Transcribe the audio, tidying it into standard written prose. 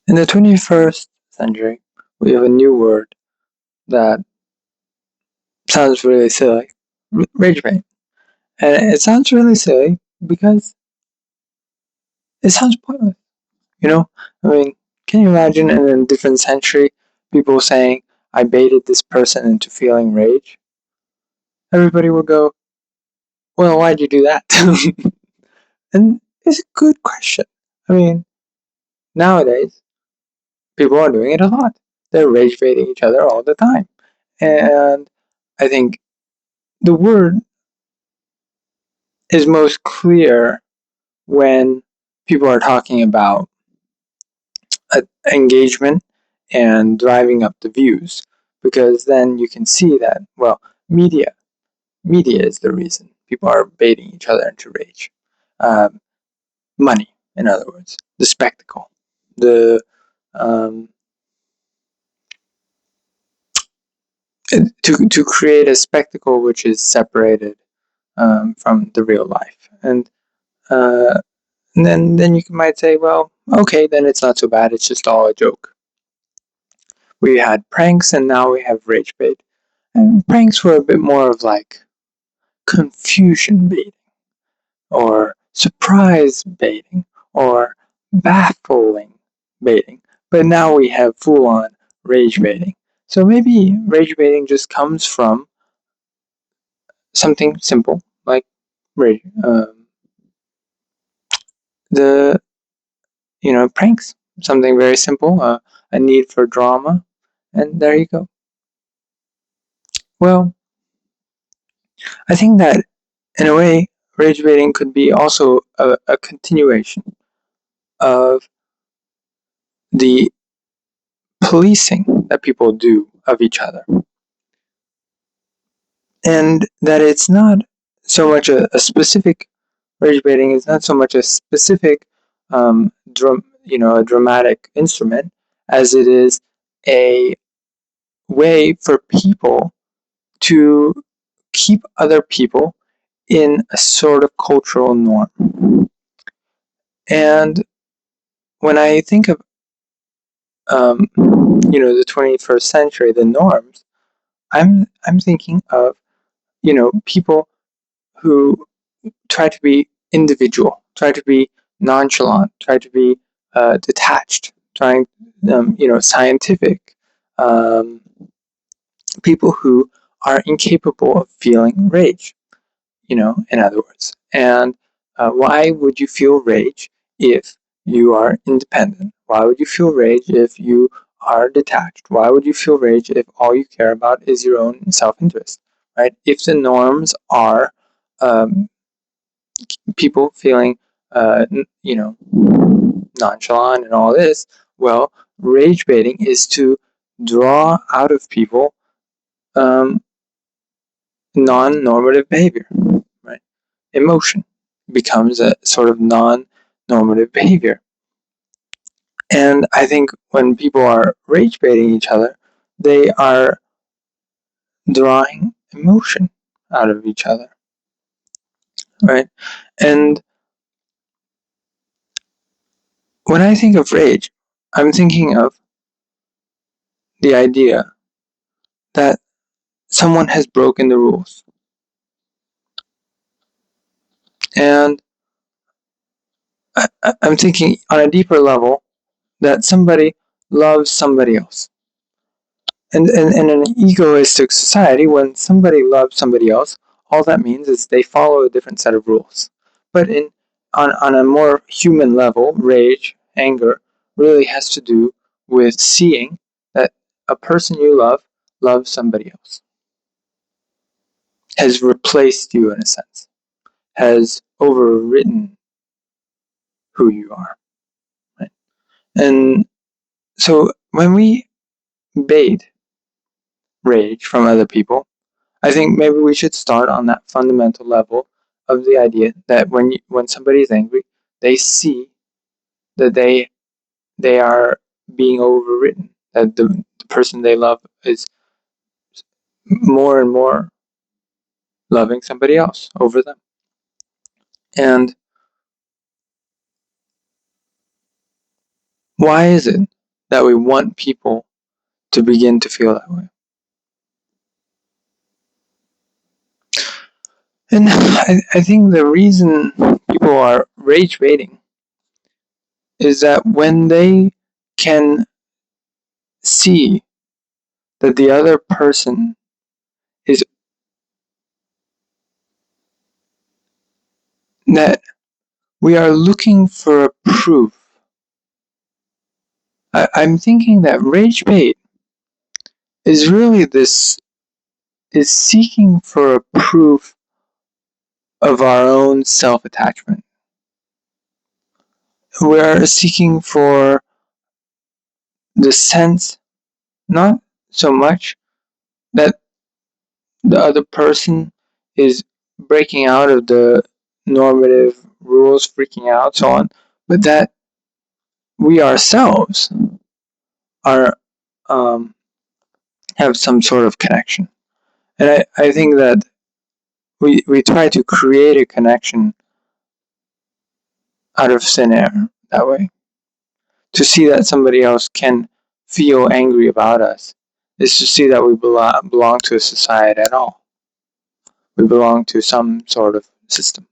In the 21st century, we have a new word that sounds really silly, ragebait. And it sounds really silly because it sounds pointless. You know, I mean, can you imagine in a different century people saying, I baited this person into feeling rage? Everybody would go, well, why'd you do that? And it's a good question. I mean, nowadays, people are doing it a lot. They're rage baiting each other all the time. And I think the word is most clear when people are talking about engagement and driving up the views, because then you can see that, well, media is the reason people are baiting each other into rage. um, Money, in other words, the spectacle, the um, to create a spectacle which is separated from the real life. Uh, and then you might say, well, okay, then it's not so bad, it's just all a joke. We had pranks and now we have rage bait. And pranks were a bit more of like confusion baiting, or surprise baiting, or baffling baiting. But now we have full on rage baiting. So maybe rage baiting just comes from something simple like rage, the pranks, something very simple, a need for drama, and there you go. Well, I think that in a way, rage baiting could be also a continuation of the policing that people do of each other. And that it's not so much a specific, rage baiting is not so much a specific, a dramatic instrument, as it is a way for people to keep other people in a sort of cultural norm. And when I think of, the 21st century, the norms, I'm thinking of, people who try to be individual, try to be nonchalant, try to be detached, trying, scientific, um, people who are incapable of feeling rage, in other words. And why would you feel rage if you are independent? Why would you feel rage if you are detached? Why would you feel rage if all you care about is your own self-interest, right? If the norms are um, people feeling, nonchalant and all this, well, rage baiting is to draw out of people um, non-normative behavior, right? Emotion becomes a sort of non-normative behavior. And I think when people are rage baiting each other, they are drawing emotion out of each other, right? And when I think of rage, I'm thinking of the idea that someone has broken the rules. And I'm thinking on a deeper level that somebody loves somebody else. And in an egoistic society, when somebody loves somebody else, all that means is they follow a different set of rules. But on a more human level, rage, anger, really has to do with seeing that a person you love loves somebody else, has replaced you in a sense, has overwritten who you are. Right? And so when we bait rage from other people, I think maybe we should start on that fundamental level of the idea that when somebody is angry, they see that they are being overwritten, that the person they love is more and more loving somebody else over them. And Why is it that we want people to begin to feel that way? And I think the reason people are rage baiting is that when they can see that the other person is, that we are looking for a proof. I'm thinking that rage bait is really is seeking for a proof of our own self-attachment. We are seeking for the sense, not so much that the other person is breaking out of the normative rules, freaking out, so on, but that we ourselves are have some sort of connection. And I think that we try to create a connection out of thin air that way. To see that somebody else can feel angry about us is to see that we belong to a society at all. We belong to some sort of system.